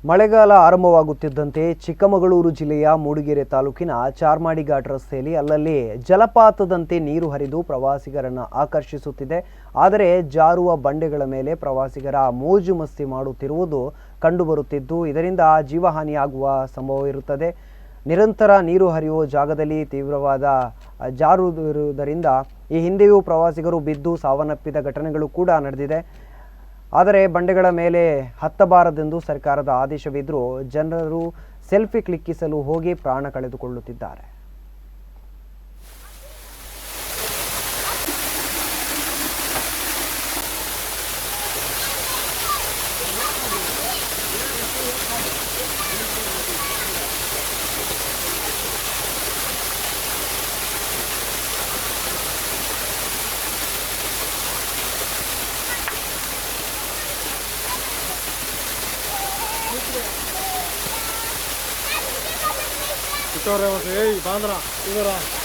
ಮಳೆಗಾಲ ಆರಂಭವಾಗುತ್ತಿದ್ದಂತೆ ಚಿಕ್ಕಮಗಳೂರು ಜಿಲ್ಲೆಯ ಮೂಡಿಗೆರೆ ತಾಲೂಕಿನ ಚಾರ್ಮಾಡಿ ಘಾಟ್ ರಸ್ತೆಯಲ್ಲಿ ಅಲ್ಲಲ್ಲಿ ಜಲಪಾತದಂತೆ ನೀರು ಹರಿದು ಪ್ರವಾಸಿಗರನ್ನು ಆಕರ್ಷಿಸುತ್ತಿದೆ. ಆದರೆ ಜಾರುವ ಬಂಡೆಗಳ ಮೇಲೆ ಪ್ರವಾಸಿಗರ ಮೋಜು ಮಸ್ತಿ ಮಾಡುತ್ತಿರುವುದು ಕಂಡುಬರುತ್ತಿದ್ದು ಇದರಿಂದ ಜೀವಹಾನಿಯಾಗುವ ಸಂಭವವಿರುತ್ತದೆ. ನಿರಂತರ ನೀರು ಹರಿಯುವ ಜಾಗದಲ್ಲಿ ತೀವ್ರವಾದ ಜಾರುವುದರಿಂದ ಈ ಹಿಂದೆಯೂ ಪ್ರವಾಸಿಗರು ಬಿದ್ದು ಸಾವನ್ನಪ್ಪಿದ ಘಟನೆಗಳು ಕೂಡ ನಡೆದಿದೆ. ಆದರೆ ಬಂಡೆಗಳ ಮೇಲೆ ಹತ್ತಬಾರದೆಂದು ಸರ್ಕಾರದ ಆದೇಶವಿದ್ದರೂ ಜನರು ಸೆಲ್ಫಿ ಕ್ಲಿಕ್ಕಿಸಲು ಹೋಗಿ ಪ್ರಾಣ ಕಳೆದುಕೊಳ್ಳುತ್ತಿದ್ದಾರೆ. Spandana,